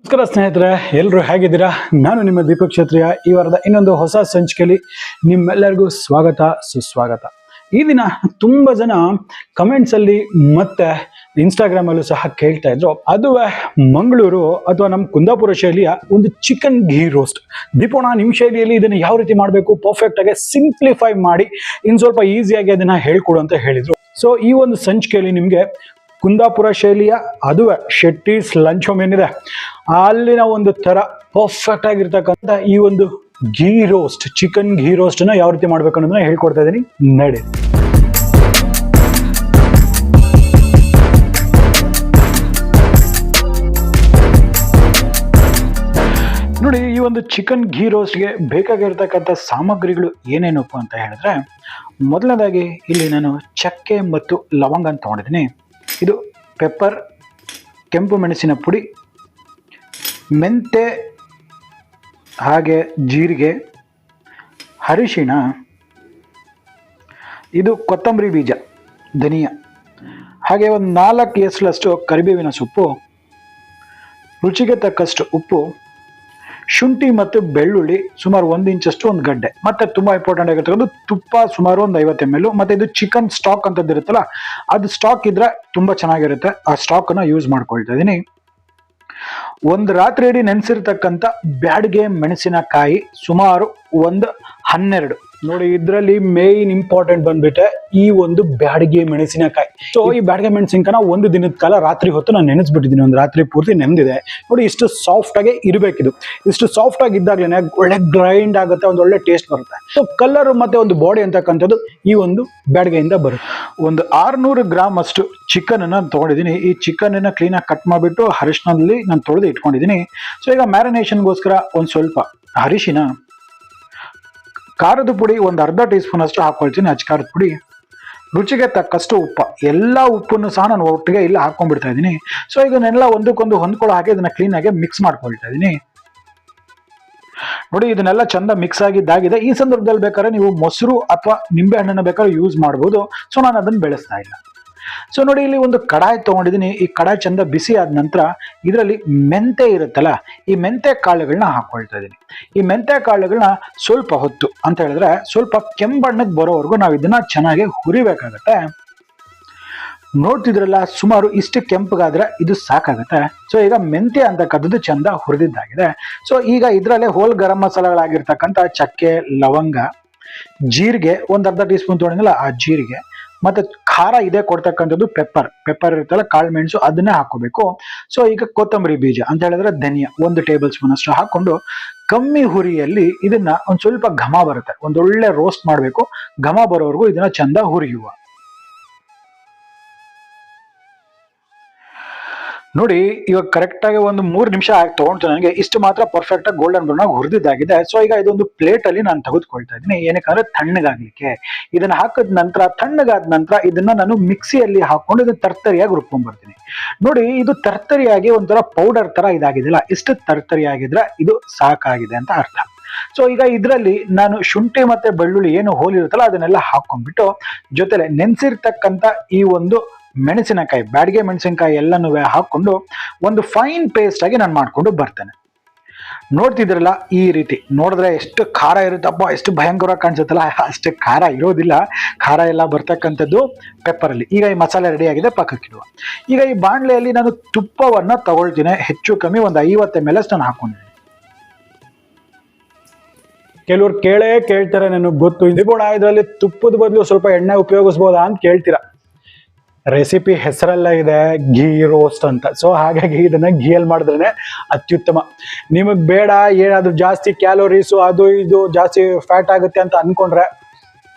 ನಮಸ್ಕಾರ ಸ್ನೇಹಿತರೆ, ಎಲ್ಲರೂ ಹೇಗಿದ್ದೀರಾ? ನಾನು ನಿಮ್ಮ ದೀಪಕ್ ಕ್ಷತ್ರಿಯ. ಈ ವಾರದ ಇನ್ನೊಂದು ಹೊಸ ಸಂಚಿಕೆಯಲ್ಲಿ ನಿಮ್ಮೆಲ್ಲರಿಗೂ ಸ್ವಾಗತ ಸುಸ್ವಾಗತ. ಈ ದಿನ ತುಂಬ ಜನ ಕಮೆಂಟ್ಸ್ ಅಲ್ಲಿ ಮತ್ತೆ ಇನ್ಸ್ಟಾಗ್ರಾಮ್ ಅಲ್ಲೂ ಸಹ ಕೇಳ್ತಾ ಇದ್ರು, ಅದುವೇ ಮಂಗಳೂರು ಅಥವಾ ನಮ್ಮ ಕುಂದಾಪುರ ಶೈಲಿಯ ಒಂದು ಚಿಕನ್ ಘೀ ರೋಸ್ಟ್. ದೀಪೋಣ, ನಿಮ್ಮ ಶೈಲಿಯಲ್ಲಿ ಇದನ್ನು ಯಾವ ರೀತಿ ಮಾಡಬೇಕು, ಪರ್ಫೆಕ್ಟ್ ಆಗಿ ಸಿಂಪ್ಲಿಫೈ ಮಾಡಿ ಇನ್ನು ಸ್ವಲ್ಪ ಈಸಿಯಾಗಿ ಅದನ್ನ ಹೇಳ್ಕೊಡು ಅಂತ ಹೇಳಿದ್ರು. ಸೊ ಈ ಒಂದು ಸಂಚಿಕೆಯಲ್ಲಿ ನಿಮಗೆ ಕುಂದಾಪುರ ಶೈಲಿಯ ಅದುವೇ ಶೆಟ್ಟೀಸ್ ಲಂಚ್ ಹೋಮ್ ಏನಿದೆ ಅಲ್ಲಿನ ಒಂದು ತರ ಪರ್ಫೆಕ್ಟ್ ಆಗಿರ್ತಕ್ಕಂಥ ಈ ಒಂದು ಘೀ ರೋಸ್ಟ್, ಚಿಕನ್ ಘೀ ರೋಸ್ಟ್ ಅನ್ನ ಯಾವ ರೀತಿ ಮಾಡ್ಬೇಕು ಅನ್ನೋದನ್ನ ಹೇಳ್ಕೊಡ್ತಾ ಇದ್ದೀನಿ. ನಡಿ. ನೋಡಿ, ಈ ಒಂದು ಚಿಕನ್ ಘೀ ರೋಸ್ಟ್ಗೆ ಬೇಕಾಗಿರ್ತಕ್ಕಂಥ ಸಾಮಗ್ರಿಗಳು ಏನೇನಪ್ಪ ಅಂತ ಹೇಳಿದ್ರೆ, ಮೊದಲನೇದಾಗಿ ಇಲ್ಲಿ ನಾನು ಚಕ್ಕೆ ಮತ್ತು ಲವಂಗ ಅಂತ ತಗೊಂಡಿದ್ದೀನಿ. ಇದು ಪೆಪ್ಪರ್, ಕೆಂಪು ಮೆಣಸಿನ ಪುಡಿ, ಮೆಂತೆ, ಹಾಗೆ ಜೀರಿಗೆ, ಅರಿಶಿಣ, ಇದು ಕೊತ್ತಂಬರಿ ಬೀಜ, ಧನಿಯಾ, ಹಾಗೆ ಒಂದು 4 ಎಸಳಷ್ಟು ಕರಿಬೇವಿನ ಸೊಪ್ಪು, ರುಚಿಗೆ ತಕ್ಕಷ್ಟು ಉಪ್ಪು, ಶುಂಠಿ ಮತ್ತು ಬೆಳ್ಳುಳ್ಳಿ ಸುಮಾರು 1 ಇಂಚಷ್ಟು ಒಂದು ಗಡ್ಡೆ, ಮತ್ತೆ ತುಂಬಾ ಇಂಪಾರ್ಟೆಂಟ್ ಆಗಿರ್ತಕ್ಕಂಥ ತುಪ್ಪ ಸುಮಾರು ಒಂದು 50 ml, ಮತ್ತೆ ಇದು ಚಿಕನ್ ಸ್ಟಾಕ್ ಅಂತದ್ದು ಇರುತ್ತಲ್ಲ, ಅದು ಸ್ಟಾಕ್ ಇದ್ರೆ ತುಂಬಾ ಚೆನ್ನಾಗಿರುತ್ತೆ. ಆ ಸ್ಟಾಕ್ ಅನ್ನ ಯೂಸ್ ಮಾಡ್ಕೊಳ್ತಾ ಇದೀನಿ. ಒಂದು ರಾತ್ರಿ ಇಡೀ ನೆನೆಸಿರ್ತಕ್ಕಂಥ ಬ್ಯಾಡಗೆ ಮೆಣಸಿನಕಾಯಿ ಸುಮಾರು ಒಂದು 12. ನೋಡಿ, ಇದರಲ್ಲಿ ಮೇನ್ ಇಂಪಾರ್ಟೆಂಟ್ ಬಂದ್ಬಿಟ್ಟೆ ಈ ಒಂದು ಬ್ಯಾಡಗೆ ಮೆಣಸಿನಕಾಯಿ. ಸೊ ಈ ಬ್ಯಾಡಗೆ ಮೆಣಸಿನಕಾಯಿನ ಒಂದು ದಿನದ ಕಾಲ ರಾತ್ರಿ ಹೊತ್ತು ನಾನು ನೆನೆಸ್ಬಿಟ್ಟಿದ್ದೀನಿ. ಒಂದು ರಾತ್ರಿ ಪೂರ್ತಿ ನೆನೆದಿದೆ. ನೋಡಿ, ಇಷ್ಟು ಸಾಫ್ಟ್ ಆಗಿ ಇರಬೇಕಿದು. ಇಷ್ಟು ಸಾಫ್ಟ್ ಆಗಿ ಇದ್ದಾಗ್ಲೇನೆ ಒಳ್ಳೆ ಗ್ರೈಂಡ್ ಆಗುತ್ತೆ, ಒಂದು ಒಳ್ಳೆ ಟೇಸ್ಟ್ ಬರುತ್ತೆ. ಸೊ ಕಲರ್ ಮತ್ತೆ ಒಂದು ಬಾಡಿ ಅಂತಕ್ಕಂಥದ್ದು ಈ ಒಂದು ಬ್ಯಾಡಗೆಯಿಂದ ಬರುತ್ತೆ. ಒಂದು 600 ಗ್ರಾಮ್ ಅಷ್ಟು ಚಿಕನ್ ಅನ್ನ ತಗೊಂಡಿದ್ದೀನಿ. ಈ ಚಿಕನ್ ಅನ್ನ ಕ್ಲೀನ್ ಆಗಿ ಕಟ್ ಮಾಡಿಬಿಟ್ಟು ಅರಿಶಿಣದಲ್ಲಿ ನಾನು ತೊಳೆದು ಇಟ್ಕೊಂಡಿದ್ದೀನಿ. ಸೊ ಈಗ ಮ್ಯಾರಿನೇಷನ್ಗೋಸ್ಕರ ಒಂದು ಸ್ವಲ್ಪ ಅರಿಶಿಣ, ಖಾರದ ಪುಡಿ ಒಂದು ಅರ್ಧ ಟೀ ಸ್ಪೂನ್ ಅಷ್ಟು ಹಾಕೊಳ್ತೀನಿ, ಅಚ್ಚ ಖಾರದ ಪುಡಿ, ರುಚಿಗೆ ತಕ್ಕಷ್ಟು ಉಪ್ಪು. ಎಲ್ಲ ಉಪ್ಪನ್ನು ಸಹ ನಾನು ಒಟ್ಟಿಗೆ ಇಲ್ಲಿ ಹಾಕೊಂಡ್ಬಿಡ್ತಾ ಇದ್ದೀನಿ. ಸೊ ಇದನ್ನೆಲ್ಲ ಒಂದಕ್ಕೊಂದು ಹೊಂದ್ಕೊಳ್ಳೋ ಹಾಗೆ ಇದನ್ನ ಕ್ಲೀನ್ ಆಗಿ ಮಿಕ್ಸ್ ಮಾಡ್ಕೊಳ್ತಾ ಇದ್ದೀನಿ. ನೋಡಿ, ಇದನ್ನೆಲ್ಲ ಚಂದ ಮಿಕ್ಸ್ ಆಗಿದ್ದಾಗಿದೆ. ಈ ಸಂದರ್ಭದಲ್ಲಿ ಬೇಕಾದ್ರೆ ನೀವು ಮೊಸರು ಅಥವಾ ನಿಂಬೆ ಹಣ್ಣನ್ನು ಬೇಕಾದ್ರೆ ಯೂಸ್ ಮಾಡ್ಬೋದು. ಸೊ ನಾನು ಅದನ್ನು ಬೆಳೆಸ್ತಾ ಇಲ್ಲ. ಸೊ ನೋಡಿ, ಇಲ್ಲಿ ಒಂದು ಕಡಾಯಿ ತಗೊಂಡಿದ್ದೀನಿ. ಈ ಕಡಾಯಿ ಚಂದ ಬಿಸಿ ಆದ ನಂತರ ಇದರಲ್ಲಿ ಮೆಂತೆ ಇರುತ್ತಲ್ಲ, ಈ ಮೆಂತೆ ಕಾಳುಗಳನ್ನ ಹಾಕೊಳ್ತಾ ಇದ್ದೀನಿ. ಈ ಮೆಂತೆ ಕಾಳುಗಳನ್ನ ಸ್ವಲ್ಪ ಹೊತ್ತು ಅಂತ ಹೇಳಿದ್ರೆ ಸ್ವಲ್ಪ ಕೆಂಬಣ್ಣಕ್ಕೆ ಬರೋವರೆಗೂ ನಾವು ಇದನ್ನ ಚೆನ್ನಾಗಿ ಹುರಿಬೇಕಾಗತ್ತೆ. ನೋಡ್ತಿದ್ರಲ್ಲ, ಸುಮಾರು ಇಷ್ಟು ಕೆಂಪಗಾದ್ರೆ ಇದು ಸಾಕಾಗತ್ತೆ. ಸೊ ಈಗ ಮೆಂತೆ ಅಂತಕ್ಕಂಥದ್ದು ಚಂದ ಹುರಿದಿದ್ದಾಗಿದೆ. ಸೊ ಈಗ ಇದರಲ್ಲೇ ಹೋಲ್ ಗರಂ ಮಸಾಲೆಗಳಾಗಿರ್ತಕ್ಕಂಥ ಚಕ್ಕೆ, ಲವಂಗ, ಜೀರಿಗೆ ಒಂದು ಅರ್ಧ ಟೀ ಸ್ಪೂನ್ ತೊಗೊಂಡಿಲ್ಲ, ಆ ಜೀರಿಗೆ, ಮತ್ತೆ ಖಾರ ಇದೆ ಕೊಡ್ತಕ್ಕಂಥದ್ದು ಪೆಪ್ಪರ್ ಇರುತ್ತಲ್ಲ, ಕಾಳು ಮೆಣಸು, ಅದನ್ನೇ ಹಾಕೋಬೇಕು. ಸೊ ಈಗ ಕೊತ್ತಂಬರಿ ಬೀಜ ಅಂತ ಹೇಳಿದ್ರೆ ಧನಿಯಾ 1 ಟೇಬಲ್ ಸ್ಪೂನ್ ಅಷ್ಟು ಹಾಕೊಂಡು ಕಮ್ಮಿ ಹುರಿಯಲ್ಲಿ ಇದನ್ನ ಒಂದ್ ಸ್ವಲ್ಪ ಘಮ ಬರುತ್ತೆ, ಒಂದೊಳ್ಳೆ ರೋಸ್ಟ್ ಮಾಡಬೇಕು. ಘಮ ಬರೋವರೆಗೂ ಇದನ್ನ ಚಂದ ಹುರಿಯುವ. ನೋಡಿ, ಇವಾಗ ಕರೆಕ್ಟ್ ಆಗಿ ಒಂದು 3 ನಿಮಿಷ ತಗೊಂಡು ನನಗೆ ಇಷ್ಟು ಮಾತ್ರ ಪರ್ಫೆಕ್ಟ್ ಆಗಿ ಗೋಲ್ಡನ್ ಬ್ರೌನ್ ಆಗಿ ಹುರಿದಿದ್ದಾಗಿದೆ. ಸೊ ಈಗ ಇದೊಂದು ಪ್ಲೇಟ್ ಅಲ್ಲಿ ನಾನು ತೆಗೆದುಕೊಳ್ತಾ ಇದ್ದೀನಿ. ಏನಕ್ಕಂದ್ರೆ ತಣ್ಣಗಾಗ್ಲಿಕ್ಕೆ. ಇದನ್ನ ಹಾಕಿದ ನಂತರ, ತಣ್ಣಗಾದ ನಂತರ ಇದನ್ನ ನಾನು ಮಿಕ್ಸಿಯಲ್ಲಿ ಹಾಕೊಂಡು ಇದನ್ನ ತರ್ತರಿಯಾಗಿ ರುಬ್ಕೊಂಡ್ ಬರ್ತೀನಿ. ನೋಡಿ, ಇದು ತರ್ತರಿಯಾಗಿ ಒಂಥರ ಪೌಡರ್ ತರ ಇದಾಗಿದಿಲ್ಲ, ಇಷ್ಟು ತರ್ತರಿಯಾಗಿದ್ರೆ ಇದು ಸಾಕಾಗಿದೆ ಅಂತ ಅರ್ಥ. ಸೊ ಈಗ ಇದರಲ್ಲಿ ನಾನು ಶುಂಠಿ ಮತ್ತೆ ಬೆಳ್ಳುಳ್ಳಿ ಏನು ಹೋಲಿರುತ್ತಲ್ಲ ಅದನ್ನೆಲ್ಲ ಹಾಕೊಂಡ್ಬಿಟ್ಟು ಜೊತೆಲೆ ನೆನ್ಸಿರ್ತಕ್ಕಂಥ ಈ ಒಂದು ಮೆಣಸಿನಕಾಯಿ, ಬ್ಯಾಡಗೆ ಮೆಣಸಿನಕಾಯಿ ಎಲ್ಲನೂ ಹಾಕೊಂಡು ಒಂದು ಫೈನ್ ಪೇಸ್ಟ್ ಆಗಿ ನಾನು ಮಾಡ್ಕೊಂಡು ಬರ್ತೇನೆ. ನೋಡ್ತಿದ್ರಲ್ಲ, ಈ ರೀತಿ ನೋಡಿದ್ರೆ ಎಷ್ಟು ಖಾರ ಇರುತ್ತಪ್ಪ, ಎಷ್ಟು ಭಯಂಕರವಾಗಿ ಕಾಣಿಸುತ್ತಲ್ಲ, ಅಷ್ಟೇ ಖಾರ ಇರೋದಿಲ್ಲ. ಖಾರ ಎಲ್ಲ ಬರ್ತಕ್ಕಂಥದ್ದು ಪೆಪ್ಪರಲ್ಲಿ. ಈಗ ಈ ಮಸಾಲೆ ರೆಡಿ ಆಗಿದೆ, ಪಕ್ಕಕ್ಕಿಡುವ. ಈಗ ಈ ಬಾಣಲೆಯಲ್ಲಿ ನಾನು ತುಪ್ಪವನ್ನ ತಗೊಳ್ತೀನಿ. ಹೆಚ್ಚು ಕಮ್ಮಿ ಒಂದು 50 ml ನಾನು ಹಾಕೊಂಡಿದ್ದೀನಿ. ಕೆಲವ್ರು ಕೇಳ್ತಾರೆ, ನನಗೆ ಗೊತ್ತು, ಇದೀಬೋಣ ಇದರಲ್ಲಿ ತುಪ್ಪದ ಬದಲು ಸ್ವಲ್ಪ ಎಣ್ಣೆ ಉಪಯೋಗಿಸ್ಬೋದಾ ಅಂತ ಕೇಳ್ತೀರಾ. ರೆಸಿಪಿ ಹೆಸರಲ್ಲ ಇದೆ ಘೀ ರೋಸ್ಟ್ ಅಂತ. ಸೊ ಹಾಗಾಗಿ ಇದನ್ನ ಘೀಯಲ್ಲಿ ಮಾಡಿದ್ರೆ ಅತ್ಯುತ್ತಮ. ನಿಮಗೆ ಬೇಡ, ಏನಾದ್ರೂ ಜಾಸ್ತಿ ಕ್ಯಾಲೋರೀಸು ಅದು ಇದು ಜಾಸ್ತಿ ಫ್ಯಾಟ್ ಆಗುತ್ತೆ ಅಂತ ಅನ್ಕೊಂಡ್ರೆ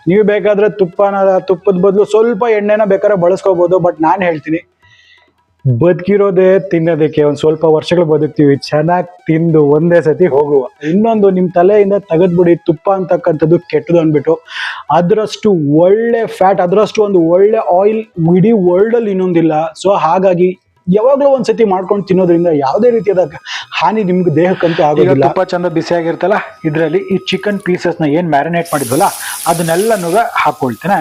ನೀವು ಬೇಕಾದ್ರೆ ತುಪ್ಪದ ಬದಲು ಸ್ವಲ್ಪ ಎಣ್ಣೆನ ಬೇಕಾದ್ರೆ ಬಳಸ್ಕೋಬಹುದು. ಬಟ್ ನಾನು ಹೇಳ್ತೀನಿ, ಬದುಕಿರೋದೇ ತಿನ್ನೋದಕ್ಕೆ, ಒಂದು ಸ್ವಲ್ಪ ವರ್ಷಗಳು ಬದುಕ್ತೀವಿ, ಚೆನ್ನಾಗಿ ತಿಂದು ಒಂದೇ ಸತಿ ಹೋಗುವ. ಇನ್ನೊಂದು, ನಿಮ್ಮ ತಲೆಯಿಂದ ತೆಗೆದ್ಬಿಡಿ ತುಪ್ಪ ಅಂತಕ್ಕಂಥದ್ದು ಕೆಟ್ಟದು ಅಂದ್ಬಿಟ್ಟು. ಅದರಷ್ಟು ಒಳ್ಳೆ ಫ್ಯಾಟ್, ಅದರಷ್ಟು ಒಂದು ಒಳ್ಳೆ ಆಯಿಲ್ ಇಡೀ ವರ್ಲ್ಡ್ ಅಲ್ಲಿ ಇನ್ನೊಂದಿಲ್ಲ. ಸೊ ಹಾಗಾಗಿ ಯಾವಾಗಲೂ ಒಂದ್ಸತಿ ಮಾಡ್ಕೊಂಡು ತಿನ್ನೋದ್ರಿಂದ ಯಾವುದೇ ರೀತಿಯಾದ ಹಾನಿ ನಿಮ್ಗೆ ದೇಹಕ್ಕಂತೂ ಆಗೋದಿಲ್ಲ. ತುಪ್ಪ ಚಂದ ಬಿಸಿಯಾಗಿರ್ತಲ್ಲ, ಇದರಲ್ಲಿ ಈ ಚಿಕನ್ ಪೀಸಸ್ನ ಏನ್ ಮ್ಯಾರಿನೇಟ್ ಮಾಡಿದ್ವಲ್ಲ ಅದನ್ನೆಲ್ಲನೂ ಹಾಕೊಳ್ತೇನೆ.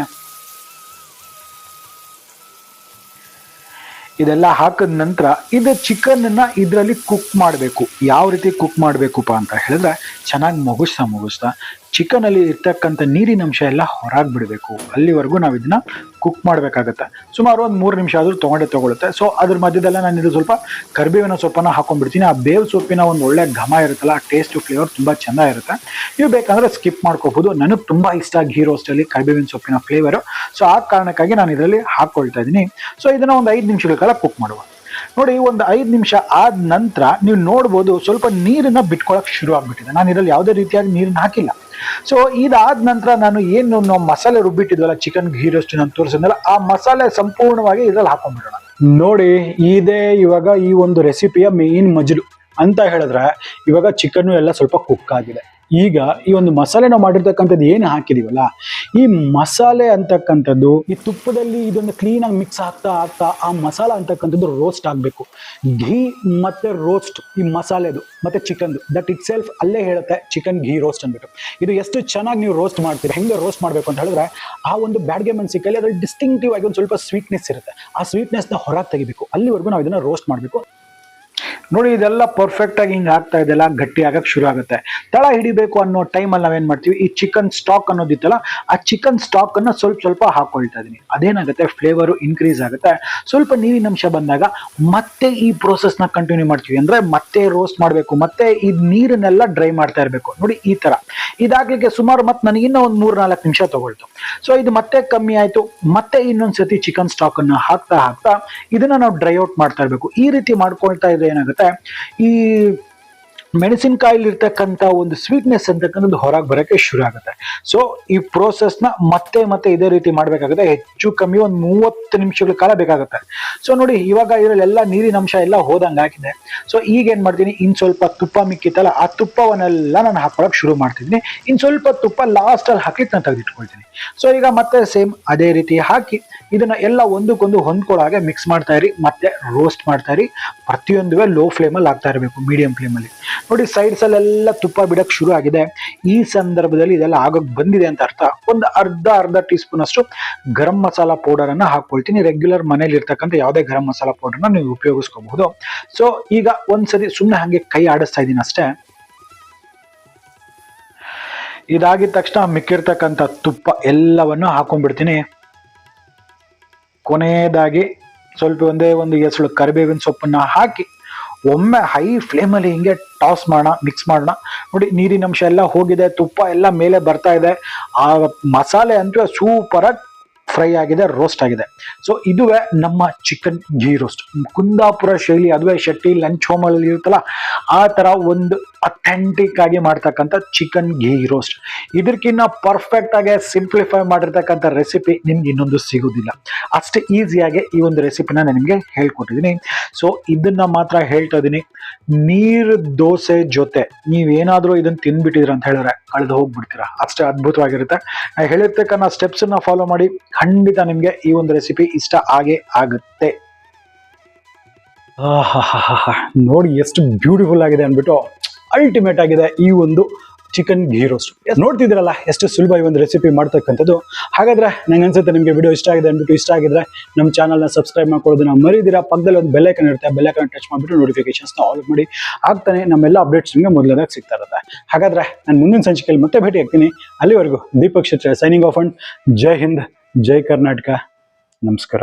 ಇದೆಲ್ಲ ಹಾಕಿದ ನಂತರ ಇದು ಚಿಕನ್ನ ಇದರಲ್ಲಿ ಕುಕ್ ಮಾಡಬೇಕು. ಯಾವ ರೀತಿ ಕುಕ್ ಮಾಡಬೇಕಪ್ಪ ಅಂತ ಹೇಳಿದ್ರೆ ಚೆನ್ನಾಗಿ ಮುಗಿಸ್ತಾ ಚಿಕನ್ ಅಲ್ಲಿ ಇರ್ತಕ್ಕಂಥ ನೀರಿನ ಅಂಶ ಎಲ್ಲ ಹೊರಗೆ ಬಿಡಬೇಕು. ಅಲ್ಲಿವರೆಗೂ ನಾವು ಇದನ್ನ ಕುಕ್ ಮಾಡಬೇಕಾಗತ್ತೆ. ಸುಮಾರು ಒಂದು 3 ನಿಮಿಷ ಆದರೂ ತಗೊಳುತ್ತೆ. ಸೊ ಅದ್ರ ಮಧ್ಯದಲ್ಲ ನಾನು ಇದು ಸ್ವಲ್ಪ ಕರಿಬೇವಿನ ಸೊಪ್ಪನ್ನು ಹಾಕೊಂಡ್ಬಿಡ್ತೀನಿ. ಆ ಬೇವು ಸೊಪ್ಪಿನ ಒಂದು ಒಳ್ಳೆ ಘಮ ಇರುತ್ತಲ್ಲ, ಟೇಸ್ಟ್ ಫ್ಲೇವರ್ ತುಂಬ ಚೆನ್ನಾಗಿರುತ್ತೆ. ನೀವು ಬೇಕಂದ್ರೆ ಸ್ಕಿಪ್ ಮಾಡ್ಕೋಬಹುದು. ನನಗೆ ತುಂಬಾ ಇಷ್ಟ ಘೀ ರೋಸ್ಟಲ್ಲಿ ಕರಿಬೇವಿನ ಸೊಪ್ಪಿನ ಫ್ಲೇವರು. ಸೊ ಆ ಕಾರಣಕ್ಕಾಗಿ ನಾನು ಇದರಲ್ಲಿ ಹಾಕೊಳ್ತಾ ಇದ್ದೀನಿ. ಸೊ ಇದನ್ನ ಒಂದು 5 ನಿಮಿಷಗಳ ಕಾಲ ಕುಕ್ ಮಾಡುವ. ನೋಡಿ, ಒಂದು 5 ನಿಮಿಷ ಆದ ನಂತರ ನೀವು ನೋಡ್ಬೋದು ಸ್ವಲ್ಪ ನೀರನ್ನ ಬಿಟ್ಕೊಳಕ್ ಶುರು ಆಗ್ಬಿಟ್ಟಿದೆ. ನಾನು ಇದರಲ್ಲಿ ಯಾವುದೇ ರೀತಿಯಾಗಿ ನೀರನ್ನ ಹಾಕಿಲ್ಲ. ಸೊ ಇದಾದ ನಂತರ ನಾನು ಏನು ನಾವು ಮಸಾಲೆ ರುಬ್ಬಿಟ್ಟಿದ್ವಲ್ಲ ಚಿಕನ್ ಘೀ ರೋಸ್ಟ್ ನಾನು ತೋರಿಸಿದ್ನಲ್ಲ, ಆ ಮಸಾಲೆ ಸಂಪೂರ್ಣವಾಗಿ ಇದ್ರಲ್ಲಿ ಹಾಕೊಂಡ್ಬಿಡೋಣ. ನೋಡಿ, ಇದೇ ಇವಾಗ ಈ ಒಂದು ರೆಸಿಪಿಯ ಮೇನ್ ಮಜಲು ಅಂತ ಹೇಳಿದ್ರೆ, ಇವಾಗ ಚಿಕನ್ನು ಎಲ್ಲ ಸ್ವಲ್ಪ ಕುಕ್ ಆಗಿದೆ. ಈಗ ಈ ಒಂದು ಮಸಾಲೆ ನಾವು ಮಾಡಿರ್ತಕ್ಕಂಥದ್ದು ಏನು ಹಾಕಿದೀವಲ್ಲ, ಈ ಮಸಾಲೆ ಅಂತಕ್ಕಂಥದ್ದು ಈ ತುಪ್ಪದಲ್ಲಿ ಇದೊಂದು ಕ್ಲೀನಾಗಿ ಮಿಕ್ಸ್ ಆಗ್ತಾ ಆ ಮಸಾಲ ಅಂತಕ್ಕಂಥದ್ದು ರೋಸ್ಟ್ ಆಗಬೇಕು. ಘೀ ಮತ್ತೆ ರೋಸ್ಟ್, ಈ ಮಸಾಲೆದು ಮತ್ತೆ ಚಿಕನ್ದು ದಟ್ ಇಟ್ ಸೆಲ್ಫ್ ಅಲ್ಲೇ ಹೇಳುತ್ತೆ ಚಿಕನ್ ಘೀ ರೋಸ್ಟ್ ಅಂದ್ಬಿಟ್ಟು. ಇದು ಎಷ್ಟು ಚೆನ್ನಾಗಿ ನೀವು ರೋಸ್ಟ್ ಮಾಡ್ತೀರಿ, ಹೆಂಗೆ ರೋಸ್ಟ್ ಮಾಡಬೇಕು ಅಂತ ಹೇಳಿದ್ರೆ, ಆ ಒಂದು ಬ್ಯಾಡ್ಗೆ ಮೆಣಸಿನಕಾಯಿ ಅದ್ರಲ್ಲಿ ಡಿಸ್ಟಿಂಕ್ಟಿವ್ ಆಗಿ ಒಂದು ಸ್ವಲ್ಪ ಸ್ವೀಟ್ನೆಸ್ ಇರುತ್ತೆ. ಆ ಸ್ವೀಟ್ನೆಸ್ನ ಹೊರಗೆ ತೆಗಿಬೇಕು. ಅಲ್ಲಿವರೆಗೂ ನಾವು ಇದನ್ನ ರೋಸ್ಟ್ ಮಾಡಬೇಕು. ನೋಡಿ, ಇದೆಲ್ಲ ಪರ್ಫೆಕ್ಟ್ ಆಗಿ ಹಿಂಗೆ ಆಗ್ತಾ ಇದೆಲ್ಲ ಗಟ್ಟಿ ಆಗಕ್ಕೆ ಶುರು ಆಗುತ್ತೆ. ತಳ ಹಿಡಿಬೇಕು ಅನ್ನೋ ಟೈಮಲ್ಲಿ ನಾವೇನ್ ಮಾಡ್ತೀವಿ, ಈ ಚಿಕನ್ ಸ್ಟಾಕ್ ಅನ್ನೋದಿತ್ತಲ್ಲ, ಆ ಚಿಕನ್ ಸ್ಟಾಕ್ ಅನ್ನ ಸ್ವಲ್ಪ ಹಾಕೊಳ್ತಾ ಇದೀನಿ. ಅದೇನಾಗುತ್ತೆ, ಫ್ಲೇವರು ಇನ್ಕ್ರೀಸ್ ಆಗುತ್ತೆ. ಸ್ವಲ್ಪ ನೀರಿನ ಅಂಶ ಬಂದಾಗ ಮತ್ತೆ ಈ ಪ್ರೋಸೆಸ್ ನ ಕಂಟಿನ್ಯೂ ಮಾಡ್ತೀವಿ. ಅಂದ್ರೆ ಮತ್ತೆ ರೋಸ್ಟ್ ಮಾಡಬೇಕು, ಮತ್ತೆ ಈ ನೀರನ್ನೆಲ್ಲ ಡ್ರೈ ಮಾಡ್ತಾ ಇರಬೇಕು. ನೋಡಿ, ಈ ತರ ಇದಾಗ್ಲಿಕ್ಕೆ ಸುಮಾರು ಮತ್ತೆ ನನಗೆ ಇನ್ನೂ ಒಂದು 3-4 ನಿಮಿಷ ತಗೊಳ್ತು. ಸೊ ಇದು ಮತ್ತೆ ಕಮ್ಮಿ ಆಯ್ತು. ಮತ್ತೆ ಇನ್ನೊಂದ್ಸತಿ ಚಿಕನ್ ಸ್ಟಾಕ್ ಅನ್ನ ಹಾಕ್ತಾ ಇದನ್ನ ನಾವು ಡ್ರೈ ಔಟ್ ಮಾಡ್ತಾ ಇರಬೇಕು. ಈ ರೀತಿ ಮಾಡ್ಕೊಳ್ತಾ ಇದ್ರೆ ಏನಾಗುತ್ತೆ, ಈ ಮೆಣಸಿನಕಾಯಿಲಿ ಇರ್ತಕ್ಕಂಥ ಒಂದು ಸ್ವೀಟ್ನೆಸ್ ಅಂತಕ್ಕಂಥದ್ದು ಹೊರಗೆ ಬರೋಕ್ಕೆ ಶುರು ಆಗುತ್ತೆ. ಸೊ ಈ ಪ್ರೋಸೆಸ್ನ ಮತ್ತೆ ಇದೇ ರೀತಿ ಮಾಡಬೇಕಾಗುತ್ತೆ. ಹೆಚ್ಚು ಕಮ್ಮಿ ಒಂದು 30 ನಿಮಿಷಗಳ ಕಾಲ ಬೇಕಾಗುತ್ತೆ. ಸೊ ನೋಡಿ, ಇವಾಗ ಇದರಲ್ಲೆಲ್ಲ ನೀರಿನ ಅಂಶ ಎಲ್ಲ ಹೋದಂಗೆ ಆಗಿದೆ. ಸೊ ಈಗ ಏನ್ ಮಾಡ್ತೀನಿ, ಇನ್ ಸ್ವಲ್ಪ ತುಪ್ಪ ಮಿಕ್ಕಿತ್ತಲ್ಲ, ಆ ತುಪ್ಪವನ್ನೆಲ್ಲ ನಾನು ಹಾಕೊಳಕ್ ಶುರು ಮಾಡ್ತಿದ್ದೀನಿ. ಇನ್ ಸ್ವಲ್ಪ ತುಪ್ಪ ಲಾಸ್ಟ್ ಅಲ್ಲಿ ಹಾಕಿ ನಾನು ತೆಗೆದಿಟ್ಕೊಳ್ತೀನಿ. ಸೊ ಈಗ ಮತ್ತೆ ಸೇಮ್ ಅದೇ ರೀತಿ ಹಾಕಿ ಇದನ್ನ ಎಲ್ಲ ಒಂದಕ್ಕೊಂದು ಹೊಂದ್ಕೊಳ್ಳೋ ಹಾಗೆ ಮಿಕ್ಸ್ ಮಾಡ್ತಾ ಇರಿ, ಮತ್ತೆ ರೋಸ್ಟ್ ಮಾಡ್ತಾ ಇರಿ. ಪ್ರತಿಯೊಂದುವೆ ಲೋ ಫ್ಲೇಮಲ್ಲಿ ಆಗ್ತಾ ಇರಬೇಕು, ಮೀಡಿಯಂ ಫ್ಲೇಮಲ್ಲಿ. ನೋಡಿ, ಸೈಡ್ಸ್ ಅಲ್ಲೆಲ್ಲ ತುಪ್ಪ ಬಿಡಕ್ ಶುರು ಆಗಿದೆ. ಈ ಸಂದರ್ಭದಲ್ಲಿ ಇದೆಲ್ಲ ಆಗೋಕ್ ಬಂದಿದೆ ಅಂತ ಅರ್ಥ. ಒಂದು ಅರ್ಧ ಟೀ ಸ್ಪೂನ್ ಅಷ್ಟು ಗರಂ ಮಸಾಲಾ ಪೌಡರ್ ಅನ್ನ ಹಾಕೊಳ್ತೀನಿ. ರೆಗ್ಯುಲರ್ ಮನೇಲಿ ಇರ್ತಕ್ಕಂಥ ಯಾವುದೇ ಗರಂ ಮಸಾಲಾ ಪೌಡರ್ನ ನೀವು ಉಪಯೋಗಿಸ್ಕೋಬಹುದು. ಸೊ ಈಗ ಒಂದ್ಸರಿ ಸುಮ್ಮನೆ ಹಂಗೆ ಕೈ ಆಡಿಸ್ತಾ ಇದ್ದೀನಿ ಅಷ್ಟೇ. ಇದಾಗಿದ ತಕ್ಷಣ ಮಿಕ್ಕಿರ್ತಕ್ಕಂಥ ತುಪ್ಪ ಎಲ್ಲವನ್ನು ಹಾಕೊಂಡ್ಬಿಡ್ತೀನಿ. ಕೊನೆಯದಾಗಿ ಸ್ವಲ್ಪ ಒಂದೇ ಒಂದು ಎಸಳು ಕರಿಬೇವಿನ ಸೊಪ್ಪನ್ನ ಹಾಕಿ ಒಮ್ಮೆ ಹೈ ಫ್ಲೇಮಲ್ಲಿ ಹಿಂಗೆ ಟಾಸ್ ಮಾಡೋಣ, ಮಿಕ್ಸ್ ಮಾಡೋಣ. ನೋಡಿ, ನೀರಿನ ಅಂಶ ಎಲ್ಲ ಹೋಗಿದೆ, ತುಪ್ಪ ಎಲ್ಲ ಮೇಲೆ ಬರ್ತಾ ಇದೆ. ಆ ಮಸಾಲೆ ಅಂತೂ ಸೂಪರ್ ಆಗಿ ಫ್ರೈ ಆಗಿದೆ, ರೋಸ್ಟ್ ಆಗಿದೆ. ಸೊ ಇದುವೇ ನಮ್ಮ ಚಿಕನ್ ಘೀ ರೋಸ್ಟ್. ಕುಂದಾಪುರ ಶೈಲಿ, ಅದುವೇ ಶೆಟ್ಟಿ ಲಂಚ್ ಹೋಮಲ್ಲಿ ಇರುತ್ತಲ್ಲ, ಆ ತರ ಒಂದು ಅಥೆಂಟಿಕ್ ಆಗಿ ಮಾಡ್ತಕ್ಕಂಥ ಚಿಕನ್ ಘೀ ರೋಸ್ಟ್. ಇದಕ್ಕಿನ್ನ ಪರ್ಫೆಕ್ಟ್ ಆಗಿ ಸಿಂಪ್ಲಿಫೈ ಮಾಡಿರ್ತಕ್ಕಂಥ ರೆಸಿಪಿ ನಿಮ್ಗೆ ಇನ್ನೊಂದು ಸಿಗೋದಿಲ್ಲ. ಅಷ್ಟು ಈಸಿಯಾಗಿ ಈ ಒಂದು ರೆಸಿಪಿನ ನಾನು ನಿಮಗೆ ಹೇಳ್ಕೊಟ್ಟಿದ್ದೀನಿ. ಸೊ ಇದನ್ನ ಮಾತ್ರ ಹೇಳ್ತಾ ಇದ್ದೀನಿ, ನೀರು ದೋಸೆ ಜೊತೆ ನೀವೇನಾದ್ರೂ ಇದನ್ನ ತಿನ್ಬಿಟ್ಟಿದ್ರ ಅಂತ ಹೇಳಿದ್ರೆ ಕಳೆದು ಹೋಗ್ಬಿಡ್ತೀರಾ. ಅಷ್ಟೇ ಅದ್ಭುತವಾಗಿರುತ್ತೆ. ನಾನು ಹೇಳಿರ್ತಕ್ಕಂಥ ಸ್ಟೆಪ್ಸ್ ಅನ್ನ ಫಾಲೋ ಮಾಡಿ, ಖಂಡಿತ ನಿಮ್ಗೆ ಈ ಒಂದು ರೆಸಿಪಿ ಇಷ್ಟ ಆಗೇ ಆಗುತ್ತೆ. ನೋಡಿ ಎಷ್ಟು ಬ್ಯೂಟಿಫುಲ್ ಆಗಿದೆ ಅಂದ್ಬಿಟ್ಟು, ಅಲ್ಟಿಮೇಟ್ ಆಗಿದೆ ಈ ಒಂದು ಚಿಕನ್ ಘೀ ರೋಸ್ಟ್. ನೋಡ್ತಿದ್ರಲ್ಲ ಎಷ್ಟು ಸುಲಭ ಈ ಒಂದು ರೆಸಿಪಿ ಮಾಡ್ತಕ್ಕಂಥದ್ದು. ಹಾಗಾದ್ರೆ ನಂಗೆ ಅನ್ಸುತ್ತೆ ನಿಮಗೆ ವಿಡಿಯೋ ಇಷ್ಟ ಆಗಿದೆ ಅಂದ್ಬಿಟ್ಟು. ಇಷ್ಟ ಆಗಿದ್ರೆ ನಮ್ಮ ಚಾನಲ್ನ ಸಬ್ಸ್ಕ್ರೈಬ್ ಮಾಡ್ಕೊಳ್ಳೋದನ್ನ ಮರಿದಿರಾ. ಪಕ್ಕದಲ್ಲಿ ಒಂದು ಬೆಲ್ ಐಕನ್ ಇರುತ್ತೆ, ಬೆಲ್ ಐಕನ್ ಟಚ್ ಮಾಡಿಬಿಟ್ಟು ನೋಟಿಫಿಕೇಶನ್ಸ್ನ ಆಲ್ ಮಾಡಿ. ಆಗ್ತಾನೆ ನಮ್ಮೆಲ್ಲ ಅಪ್ಡೇಟ್ಸ್ ನಿಮಗೆ ಮೊದಲನೇದಾಗಿ ಸಿಗ್ತಾ ಇರುತ್ತೆ. ಹಾಗಾದ್ರೆ ನಾನು ಮುಂದಿನ ಸಂಚಿಕೆಯಲ್ಲಿ ಮತ್ತೆ ಭೇಟಿ ಆಗ್ತೀನಿ. ಅಲ್ಲಿವರೆಗೂ Deepak Shetty signing off and Jai Hind, Jai Karnataka, ನಮಸ್ಕಾರ.